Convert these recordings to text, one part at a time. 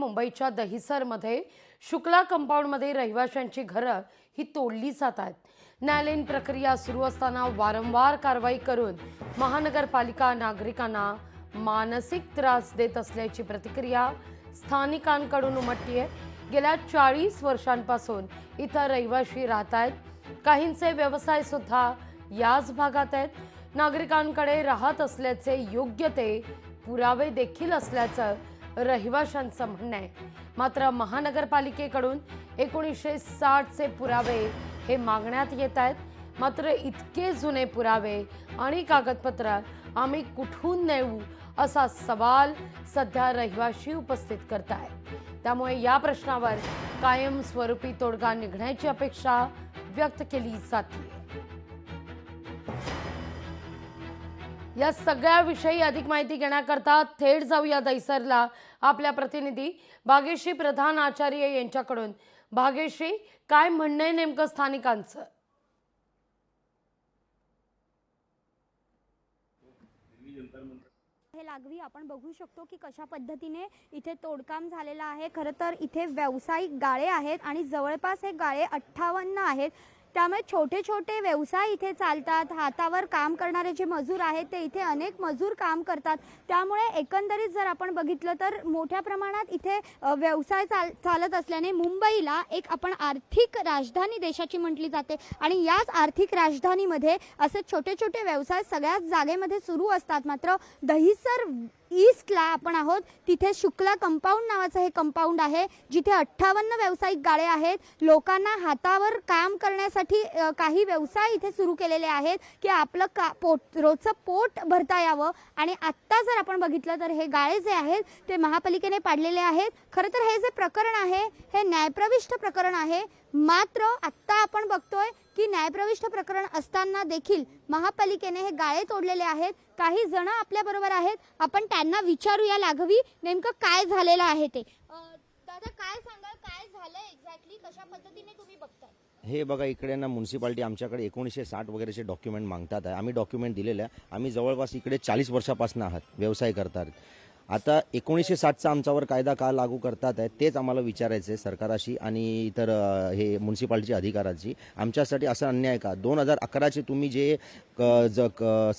मुंबईच्या दहिसरमध्ये शुक्ला कंपाऊंडमध्ये रहिवाशांची घरं ही तोडली जात आहेत। न्यायालयीन प्रक्रिया सुरू असताना वारंवार कारवाई करून महानगरपालिका नागरिकांना मानसिक त्रास देत असल्याची प्रतिक्रिया स्थानिकांकडून उमटली आहे। गेल्या 40 वर्षांपासून इथं रहिवाशी राहत आहेत। काहींचे व्यवसाय सुद्धा याच भागात आहेत। नागरिकांकडे राहत असल्याचे योग्य ते पुरावे देखील असल्याचं रहिवाशांचं म्हणणं आहे। मात्र महानगरपालिकेकडून 1960 चे पुरावे हे मागण्यात येत आहेत। मात्र इतके जुने पुरावे आणि कागदपत्र आम्ही कुठून नेऊ असा सवाल सध्या रहिवाशी उपस्थित करत आहेत। त्यामुळे या प्रश्नावर कायमस्वरूपी तोडगा निघण्याची अपेक्षा व्यक्त केली जाते। या सगळ्याविषयी अधिक माहिती घेण्याकरता थेट जाऊया दहिसरला आपल्या प्रतिनिधी भाग्यश्री प्रधान आचार्य यांच्याकडून। भाग्यश्री, काय म्हणणं आहे नेमकं स्थानिकांचं? हे लागवी आपण बघू शकतो की कशा पद्धतीने इथे तोडकाम झालेलं आहे। खरं तर इथे व्यावसायिक गाळे आहेत आणि जवळपास हे गाळे 58 आहेत। त्यामुळे छोटे छोटे व्यवसाय इथे चालतात। हातावर काम करणारे जे मजूर आहेत ते इथे अनेक मजूर काम करतात। त्यामुळे एकंदरीत जर आपण बघितलं तर मोठ्या प्रमाणात इथे व्यवसाय चालत असल्याने मुंबईला एक आपण आर्थिक राजधानी देशाची म्हटली जाते आणि याच आर्थिक राजधानीमध्ये असे छोटे छोटे व्यवसाय सगळ्याच जागेमध्ये सुरू असतात। मात्र दहिसर ईस्टला आपण आहोत, तिथे शुक्ला कंपाऊंड नावाचं हे कंपाऊंड आहे जिथे 58 व्यावसायिक गाळे आहेत। लोकांना हातावर काम करण्यासाठी काही व्यवसाय इथे सुरू केलेले आहेत की आपलं रोजचं पोट भरता यावं। आणि आत्ता जर आपण बघितलं तर हे गाळे जे आहेत ते महापालिकेने पाडलेले आहेत। खरं तर हे जे प्रकरण आहे हे न्यायप्रविष्ट प्रकरण आहे। मात्र आत्ता आपण बघतोय की न्यायप्रविष्ट प्रकरण असताना देखील महापालिकेने हे गाळे तोडलेले आहेत। काही जण आपल्या बरोबर आहेत, आपण त्यांना विचारूया लागवी नेमकं काय झालेलं आहे ते। दादा, काय सांगाल, काय झालंय एक्झॅक्टली, कशा पद्धतीने तुम्ही बघताय? हे बघा, इकडे ना म्युन्सिपालिटी आमच्याकडे 1960 वगैरेचे डॉक्युमेंट मागतात आहे। आम्ही डॉक्युमेंट दिलेले आहे। आम्ही जवळपास इकडे 40 वर्षापासून आहात, व्यवसाय करतात। आता 1960चा आमच्यावर कायदा का लागू करतात आहे तेच आम्हाला विचारायचं आहे सरकाराशी आणि इतर हे म्युन्सिपालिटीच्या अधिकाऱ्यांची। आमच्यासाठी असा अन्याय का? 2011चे तुम्ही जे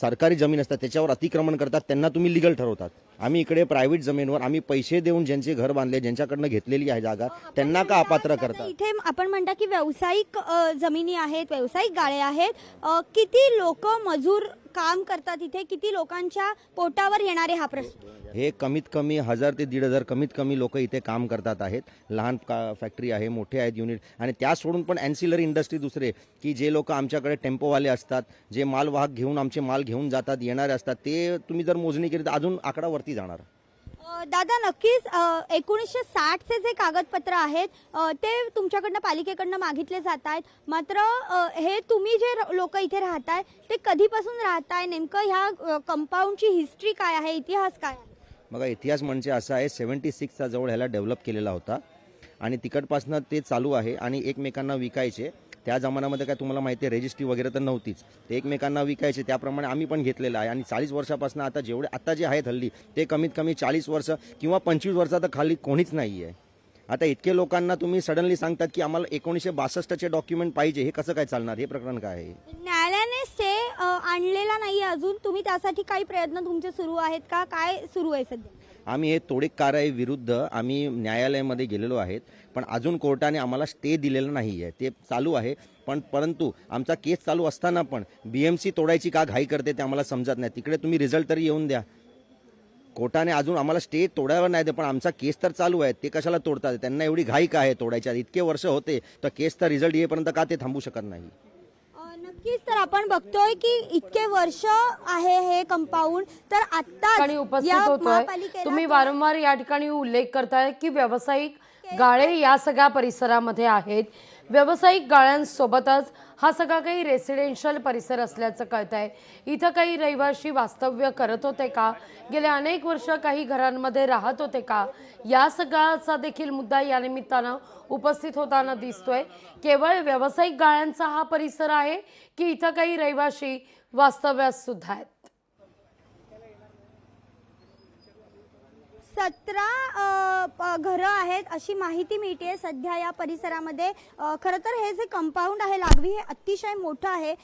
सरकारी जमीन असतात त्याच्यावर अतिक्रमण करतात त्यांना तुम्ही लिगल ठरवतात। आम्ही इकडे प्रायव्हेट जमीनवर आम्ही पैसे देऊन ज्यांचे घर बांधले, ज्यांच्याकडनं घेतलेली आहे जागा, त्यांना का अपात्र करतात? इथे आपण म्हणता की व्यावसायिक जमिनी आहेत, व्यावसायिक गाळे आहेत। किती लोक मजूर काम करतात इथे? किती लोकांच्या पोटावर येणारे हा प्रश्न? हे कमीत कमी 1000 ते 1500 कमीत कमी लोक इथे काम करतात आहेत। लहान फॅक्टरी आहे, मोठे आहेत युनिट, आणि त्या सोडून पण ॲन्सिलरी इंडस्ट्री दुसरे की जे लोक आमच्याकडे टेम्पोवाले असतात, जे मालवाहक घेऊन आमचे माल घेऊन जातात, येणारे असतात, ते तुम्ही जर मोजणी केली तर अजून आकडा वरती जाणार। दादा, नक्कीच 1960 चे जे कागदपत्र आहेत ते तुमच्याकडनं पालिकेकडनं मागितले जात आहेत। मात्र हे तुम्ही जे लोक इथे राहताय ते कधीपासून राहताय? नेमकं ह्या कंपाऊंडची हिस्ट्री काय आहे, इतिहास काय आहे? बघा, इतिहास म्हणजे असा आहे, 76चा जवळ ह्याला डेव्हलप केलेला होता आणि तिकडपासनं ते चालू आहे आणि एकमेकांना विकायचे। त्या जमान्यामध्ये काय तुम्हाला माहिती आहे रजिस्ट्री वगैरे तर नव्हतीच, ते एकमेकांना विकायचे, त्याप्रमाणे आम्ही पण घेतलेलं आहे। आणि 40 वर्षापासून आता जेवढे आता जे आहेत हल्ली ते कमीत कमी 40 वर्ष किंवा 25 वर्षात खाली कोणीच नाही आहे। आता इतके लोकांना तुम्ही सडनली सांगतात की आम्हाला 1962चे डॉक्युमेंट पाहिजे, हे कसं काय चालणार? हे प्रकरण काय आहे? न्यायालयाने स्टे आणलेला नाही अजून, तुम्ही त्यासाठी काही प्रयत्न तुमचे सुरू आहेत का? काय सुरू आहे सध्या? आम्ही हे तोडीक कारवाई विरुद्ध आम्ही न्यायालयामध्ये गेलेलो आहेत, पण अजून कोर्टाने आम्हाला स्टे दिलेला नाही आहे, ते चालू आहे। परंतु आमचा केस चालू असताना पण BMC तोडायची का घाई करते ते आम्हाला समजत नाही। तिकडे तुम्ही रिझल्ट तरी येऊन द्या। कोर्टाने अजून आम्हाला स्टे तोडायला नाही दे, पण आमचा केस तर चालू आहे, ते कशाला तोडतात? त्यांना एवढी घाई का आहे तोडायच्या? इतके वर्ष होते तर केसचा रिझल्ट येईपर्यंत का ते थांबू शकत नाही? नक्कीच, तर आपण बघतोय की इतके वर्ष आहे हे कंपाऊंड, तर आता उपस्थित होतोय। तुम्ही वारंवार या ठिकाणी उल्लेख करताय की व्यावसायिक गाळे या सगळ्या परिसरामध्ये आहेत। व्यावसायिक गाळ्यांसोबतच हा सगळा काही रेसिडेन्शियल परिसर असल्याचं कळतंय। इथं काही रहिवासी वास्तव्य करत होते का? गेले अनेक वर्ष काही घरांमध्ये राहत होते का? या सगळ्याचा देखील मुद्दा या निमित्तानं उपस्थित होताना दिसतोय। केवळ व्यावसायिक गाळ्यांचा हा परिसर आहे की इथं काही रहिवासी वास्तव्यास सुद्धा आहेत? 17 घरं आहेत अशी माहिती मिळते सध्या या परिसरामध्ये। खरं तर हे जे कंपाऊंड आहे लागवी हे अतिशय मोठं आहे।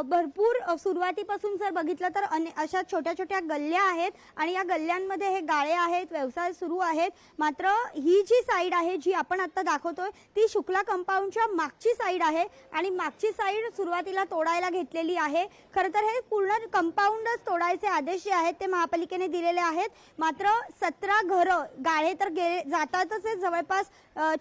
भरपूर सुरुवातीपासून जर बघितलं तर अशा छोट्या छोट्या गल्ल्या आहेत आणि या गल्ल्यांमध्ये हे गाळे आहेत, व्यवसाय सुरू आहेत। मात्र ही जी साईड आहे जी आपण आता दाखवतोय ती शुक्ला कंपाऊंडच्या मागची साईड आहे आणि मागची साईड सुरुवातीला तोडायला घेतलेली आहे। खरं तर हे पूर्ण कंपाऊंडच तोडायचे आदेश जे आहेत ते महापालिकेने दिलेले आहेत। मात्र 17 घरं गाळे तर जातातच आहे, जवळपास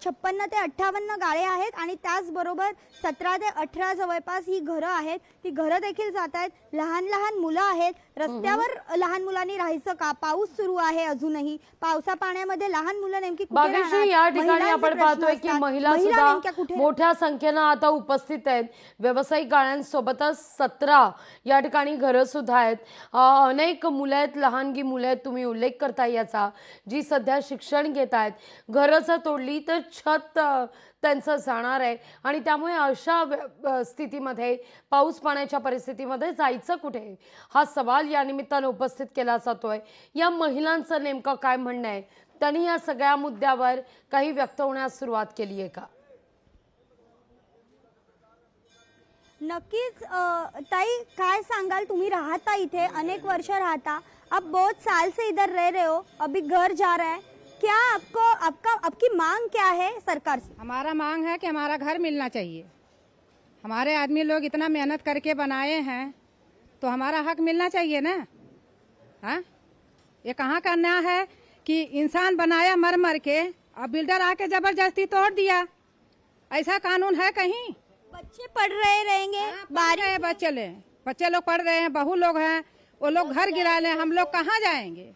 56 ते 58 गाळे आहेत आणि त्याचबरोबर 17 ते 18 जवळपास ही घरं आहेत, ती घरं देखील जात आहेत। लहान लहान मुलं आहेत, रस्त्यावर लहान मुलांनी राहायचं का? पाऊस सुरू आहे अजूनही, पावसा पाण्यामध्ये लहान मुलं नेमकी कुठे राहणार? या ठिकाणी आपण पाहतोय की महिला नेमक्या सुद्धा कुठे? मोठ्या संख्येनं आता उपस्थित आहेत। व्यावसायिक गाळ्यांसोबतच 17 या ठिकाणी घरं सुद्धा आहेत। अनेक मुलं आहेत, लहानगी मुलं आहेत, तुम्ही उल्लेख करताय याचा, जी सध्या शिक्षण घेत आहेत। घरच तोडली तर छत त्यांचं जाणार आहे आणि त्यामुळे अशा स्थितीमध्ये पाऊस पाण्याच्या परिस्थितीमध्ये जायचं कुठे, हा सवाल या निमित्तानं उपस्थित केला जातोय। या महिलांचं नेमकं काय म्हणणं आहे, त्यांनी या सगळ्या मुद्द्यावर काही व्यक्त होण्यास सुरुवात केली आहे का? नक्कीच ताई, काय सांगाल? तुम्ही राहता इथे, अनेक वर्ष राहता, आप बहुत साल से इधर रह रहे हो, अभी घर जा रहा है, क्या आपकी मांग क्या है सरकार से? हमारा मांग है कि हमारा घर मिलना चाहिए। हमारे आदमी लोग इतना मेहनत करके बनाए हैं तो हमारा हक मिलना चाहिए ना। हाँ, ये कहाँ का न्याय है कि इंसान बनाया मर मर के और बिल्डर आके जबरदस्ती तोड़ दिया? ऐसा कानून है कहीं? बच्चे पढ़ रहे रहेंगे, बाहर बच्चे लोग पढ़ रहे हैं, बहू लोग हैं, वो लोग घर गिरा ले, हम लोग कहाँ जाएंगे?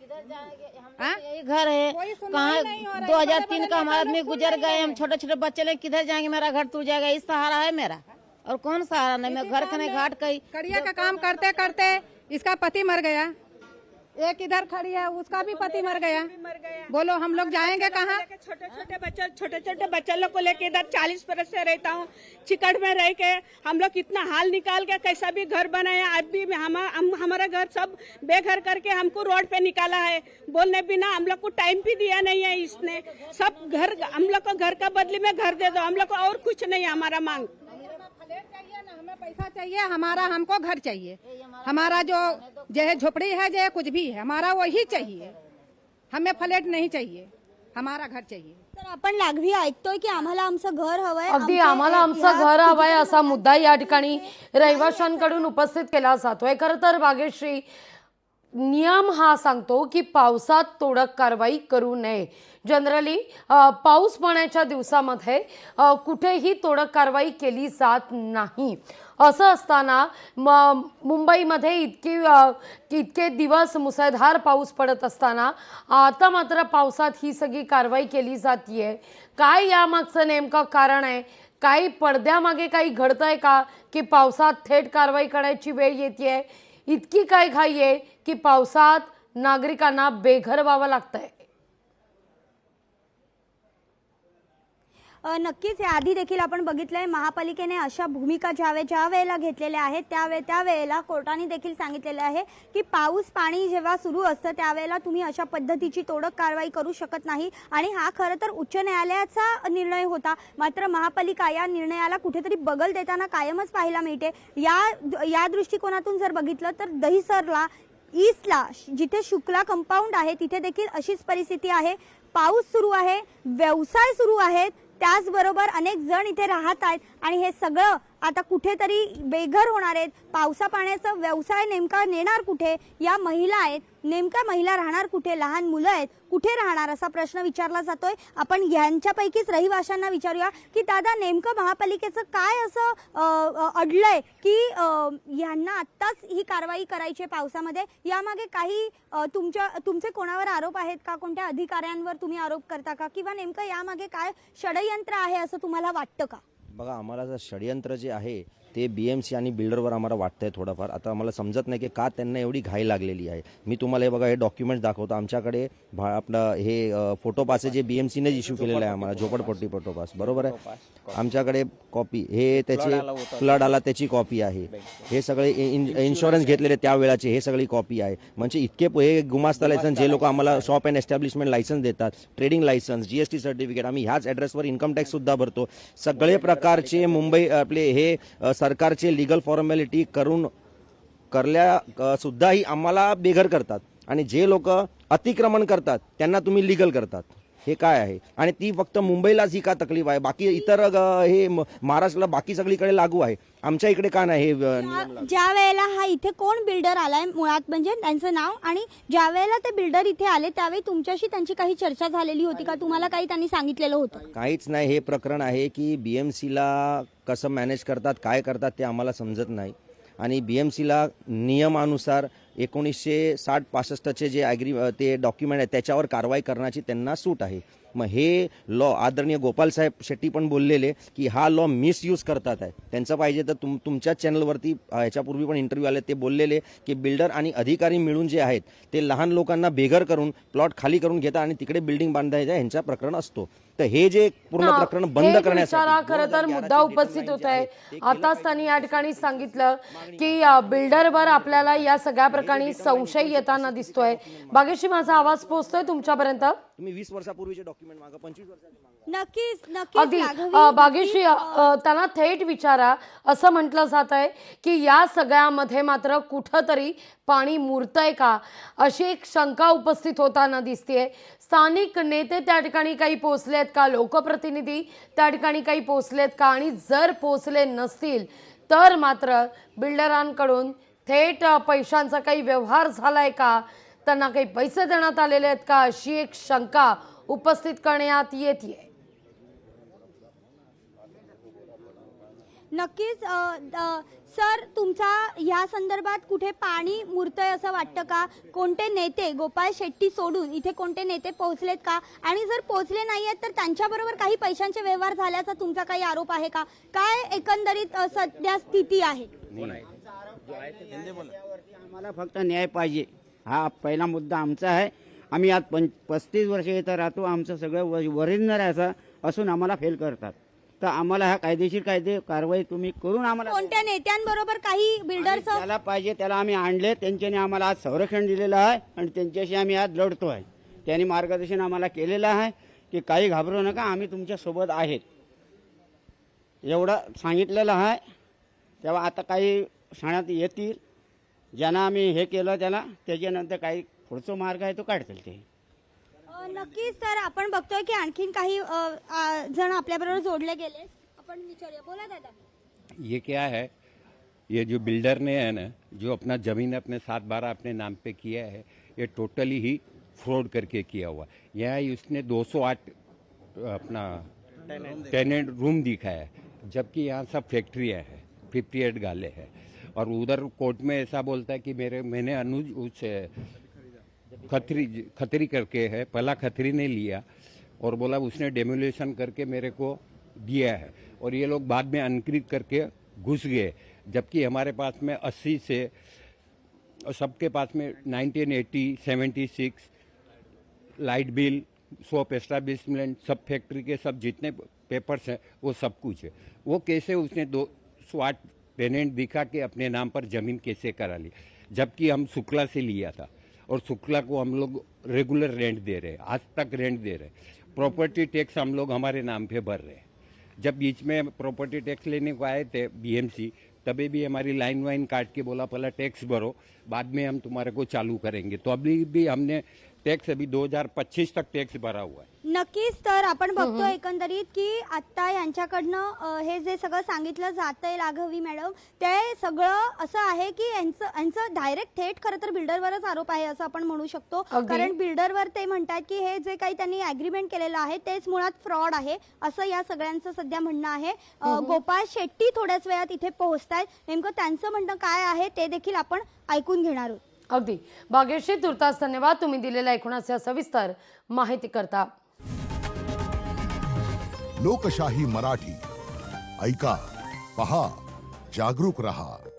यही घर है, कहाँ 2003 का हमारा आदमी गुजर गए, हम छोटे छोटे बच्चे लोग किधर जाएंगे? मेरा घर टूट जाएगा, इस सहारा है मेरा, और कौन सहारा नहीं? मैं घर कने घाट कहीं कड़िया का काम करते करते इसका पति मर गया, एक इधर खड़ी है उसका भी पति मर गया। बोलो हम लोग जाएंगे कहाँ? छोटे छोटे बच्चे लोग को लेके इधर 40 बरस से रहता हूँ, चिकट में रह के हम लोग कितना हाल निकाल के कैसा भी घर बनाया। आज भी हमारा घर सब बेघर करके हमको रोड पे निकाला है, बोलने बिना हम लोग को टाइम भी दिया नहीं है इसने। सब घर हम लोग को घर का बदले में घर दे दो, हम लोग को और कुछ नहीं है हमारा मांग। हमें पैसा चाहिए, हमारा हमको घर चाहिए। हमारा जो झोपड़ी है जो कुछ भी है हमारा वही चाहिए, हमें फ्लैट नहीं चाहिए, हमारा घर चाहिए। तर आपण लागवी ऐकतोय की आम्हाला आमचं घर हवंय, अगदी आम्हाला आमचं घर हवंय असा मुद्दा या ठिकाणी रहिवाशांकडून उपस्थित केला जातोय। खरं तर भाग्यश्री, नियम हा सांगतो की पावसात तोडक कारवाई करू नये। जनरली पाऊस पाण्याच्या दिवसामध्ये कुठेही तोडक कारवाई केली जात नाही। असं असताना मुंबईमध्ये इतके दिवस मुसळधार पाऊस पडत असताना आता मात्र पावसात ही सगळी कारवाई केली जातीये। काय यामागचं नेमकं कारण आहे? काही पडद्यामागे काही घडतंय का की पावसात थेट कारवाई करायची वेळ येतेय? इतकी काय घाई आहे की पावसात नागरिकांना बेघर व्हावं लागतंय? नक्कीच याआधी देखील आपण बघितलंय महापालिकेने अशा भूमिका ज्या वेळेला घेतलेल्या आहेत त्यावेळेला कोर्टाने देखील सांगितलेलं आहे की पाऊस पाणी जेव्हा सुरू असतं त्यावेळेला तुम्ही अशा पद्धतीची तोडक कारवाई करू शकत नाही आणि हा खरं तर उच्च न्यायालयाचा निर्णय होता। मात्र महापालिका या निर्णयाला कुठेतरी बगल देताना कायमच पाहायला मिळते। या दृष्टिकोनातून जर बघितलं तर दहिसरला ईस्टला जिथे शुक्ला कंपाऊंड आहे तिथे देखील अशीच परिस्थिती आहे। पाऊस सुरू आहे, व्यवसाय सुरू आहेत, त्याचबरोबर अनेक जण इथे राहत आहेत आणि हे सगळं आता कुठेतरी बेघर होणार आहेत। पावसा पाण्याचा व्यवसाय नेमका नेणार कुठे? या महिला आहेत, नेमका महिला राहणार कुठे? लहान मुलं आहेत, कुठे राहणार असा प्रश्न विचारला जातोय। आपण यांच्यापैकीच रहिवाशांना विचारूया की दादा, नेमकं महापालिकेचं काय असं अडलंय की यांना आत्ताच ही कारवाई करायची पावसामध्ये? यामागे काही तुमचे कोणावर आरोप आहेत का? कोणत्या अधिकाऱ्यांवर तुम्ही आरोप करता का? किंवा नेमकं यामागे काय षडयंत्र आहे असं तुम्हाला वाटतं का? बघा, आम्हाला षडयंत्र जे आहे ते BMC आणि बिल्डरवर आम्हाला वाटतंय थोडंफार. आता आम्हाला समजत नाही की का त्यांना एवढी घाई लागलेली आहे. मी तुम्हाला हे बघा हे डॉक्युमेंट्स दाखवतो. आमच्याकडे आपलं हे फोटो पास जे BMCनेच इश्यू केलेलं आहे आम्हाला, झोपडपट्टी फोटो पास, बरोबर आहे. आमच्याकडे कॉपी हे त्याचे फ्लड आला त्याची कॉपी आहे. हे सगळे इन्शुरन्स घेतलेले त्यावेळाचे हे सगळी कॉपी आहे. म्हणजे इतके हे गुमास्ता लायसन्स जे लोक आम्हाला शॉप अँड एस्टॅब्लिशमेंट लायसन्स देतात, ट्रेडिंग लायसन्स, GST सर्टिफिकेट, आम्ही ह्याच ॲड्रेसवर इन्कम टॅक्स सुद्धा भरतो. सगळे प्रकारचे मुंबई आपले हे सरकारचे लिगल फॉर्मॅलिटी करल्या सुद्धाही आम्हाला बेघर करतात. आणि जे लोक अतिक्रमण करतात त्यांना तुम्ही लिगल करतात. हे काय आहे? आणि ती फक्त मुंबईलाच ही का तकलीफ आहे? बाकी इतर हे महाराष्ट्राला बाकी सगळीकडे लागू आहे, आमच्या इकडे का नाही? हे ज्या वेळेला हा इथे कोण बिल्डर आलाय मुळात म्हणजे त्यांचं नाव, आणि ज्या वेळेला ते बिल्डर इथे आले त्यावेळी तुमच्याशी त्यांची काही चर्चा झालेली होती का? तुम्हाला काही त्यांनी सांगितलेलं होतं? काहीच नाही. हे प्रकरण आहे की BMCला कसं मॅनेज करतात, काय करतात ते आम्हाला समजत नाही. आणि BMCला नियमानुसार 1960-65चे जे ते डॉक्युमेंट आहे त्याच्यावर कारवाई करण्याची त्यांना सूट आहे. मग हे लॉ आदरणीय गोपालसाहेब शेट्टी पण बोललेले की हा लॉ मिसयूज करतात आहे. त्यांचं पाहिजे तर तुमच्याच चॅनलवरती ह्याच्यापूर्वी पण इंटरव्ह्यू आले, ते बोललेले की बिल्डर आणि अधिकारी मिळून जे आहेत ते लहान लोकांना बेघर करून प्लॉट खाली करून घेतात आणि तिकडे बिल्डिंग बांधायचं ह्यांचा प्रकरण असतो. तर हे जे पूर्ण प्रकरण बंद करण्यासाठी खरं तर मुद्दा उपस्थित होत आहे. आताच त्यांनी या ठिकाणी सांगितलं की बिल्डरवर आपल्याला या सगळ्या प्रकरणी संशय येताना दिसतोय. बागेशी माझा आवाज पोहोचतोय तुमच्यापर्यंत? तुम्ही 20 वर्षापूर्वीचे डॉक्युमेंट मागा, 25 वर्षाचे मागा. नक्कीच अगदी बागेशी त्यांना थेट विचारा. असं म्हटलं जात आहे की या सगळ्यामध्ये मात्र कुठंतरी पाणी मुरतंय का, अशी एक शंका उपस्थित होताना दिसतेय. स्थानिक नेते त्या ठिकाणी काही पोहोचलेत का? लोकप्रतिनिधी त्या ठिकाणी काही पोहोचलेत का? आणि जर पोहोचले नसतील तर मात्र बिल्डरांकडून थेट पैशांचा काही व्यवहार झालाय का, त्यांना काही पैसे देण्यात आलेले आहेत का, अशी एक शंका उपस्थित करण्यात येते. नक्कीच सर, तुमचा या संदर्भात कुठे पाणी मुरतंय असं वाटतं का? कोणते नेते गोपाळ शेट्टी सोडून इथे कोणते नेते पोहोचलेत का? आणि जर पोहोचले नाहीयेत तर त्यांच्याबरोबर काही पैशांचे व्यवहार झाल्याचा तुमचा काही आरोप आहे का? काय एकंदरीत सध्या स्थिती आहे? आम्हाला फक्त न्याय पाहिजे, हा पहिला मुद्दा आमचा आहे. आम्ही आज 35 वर्ष इथं राहतो. आमचं सगळं ओरिजिनल आहे असून आम्हाला फेल करतात. तर आम्हाला हा कायदेशीर कारवाई तुम्ही करून आम्हाला कोणत्या नेत्यांबरोबर काही बिल्डर्स त्याला पाहिजे त्याला आम्ही आणले. त्यांच्याने आम्हाला आज संरक्षण दिलेलं आहे आणि त्यांच्याशी आम्ही आज लढतो आहे. त्यांनी मार्गदर्शन आम्हाला केलेलं आहे की काही घाबरू नका, आम्ही तुमच्यासोबत आहेत, एवढं सांगितलेलं आहे. तेव्हा आता काही शाळात येतील, ज्यांना आम्ही हे केलं त्याला त्याच्यानंतर काही पुढचा मार्ग आहे तो काढतील ते. नक्कीच. तर आपण बघतोय की आणखीन काही जण आपल्याबरोबर जोडले गेले. आपण विचारूया. बोला दादा. ये क्या है, ये जो बिल्डर ने है ना, जो अपना ज़मीन अपने 7/12 अपने नाम पे किया है, ये टोटली ही फ्रॉड करके किया हुआ. यहाँ उसने 208 अपना टेनेंट रूम दिखाया है, जबकि यहाँ सब फैक्ट्रियाँ हैं, 58 गाले हैं. और उधर कोर्ट में ऐसा बोलता है कि मैंने अनुज उस खतरी करके है, पहला खतरी ने लिया और बोला उसने डेमोलेशन करके मेरे को दिया है. और ये लोग बाद में अनक्रित करके घुस गए, जबकि हमारे पास में 80 से सबके पास में 1980, 76 लाइट बिल, शॉप एस्टैब्लिशमेंट, सब फैक्ट्री के सब जितने पेपर्स हैं वो सब कुछ है. वो कैसे उसने 208 टेनेंट दिखा के अपने नाम पर ज़मीन कैसे करा ली, जबकि हम शुक्ला से लिया था और शुक्ला को हम लोग रेगुलर रेंट दे रहे हैं, आज तक रेंट दे रहे हैं. प्रॉपर्टी टैक्स हम लोग हमारे नाम पे भर रहे हैं. जब बीच में प्रॉपर्टी टैक्स लेने को आए थे BMC, तभी भी हमारी लाइन वाइन काट के बोला पहला टैक्स भरो, बाद में हम तुम्हारे को चालू करेंगे. तो अभी भी हमने टॅक्स अभी 2025 तक टॅक्स भरा हुआ है. नक्कीच. तर आपण बघतो एकंदरीत की आता यांच्याकडनं हे जे सगळं सांगितलं जातंय राघवी मॅडम, ते सगळं असं आहे की यांचं डायरेक्ट थेट खरं तर बिल्डरवरच आरोप आहे असं आपण म्हणू शकतो. कारण बिल्डरवर ते म्हणतात की हे जे काही त्यांनी अग्रीमेंट केलेलं आहे तेच मुळात फ्रॉड आहे असं या सगळ्यांचं सध्या म्हणणं आहे. गोपाळ शेट्टी थोड्याच वेळात इथे पोहोचतायत. नेमकं त्यांचं म्हणणं काय आहे ते देखील आपण ऐकून घेणार आहोत. अगदी भाग्यश्री, तुर्तास धन्यवाद तुम्ही दिलेल्या एकूणाच्या सविस्तर माहिती करता. लोकशाही मराठी ऐका, पहा, जागरूक रहा।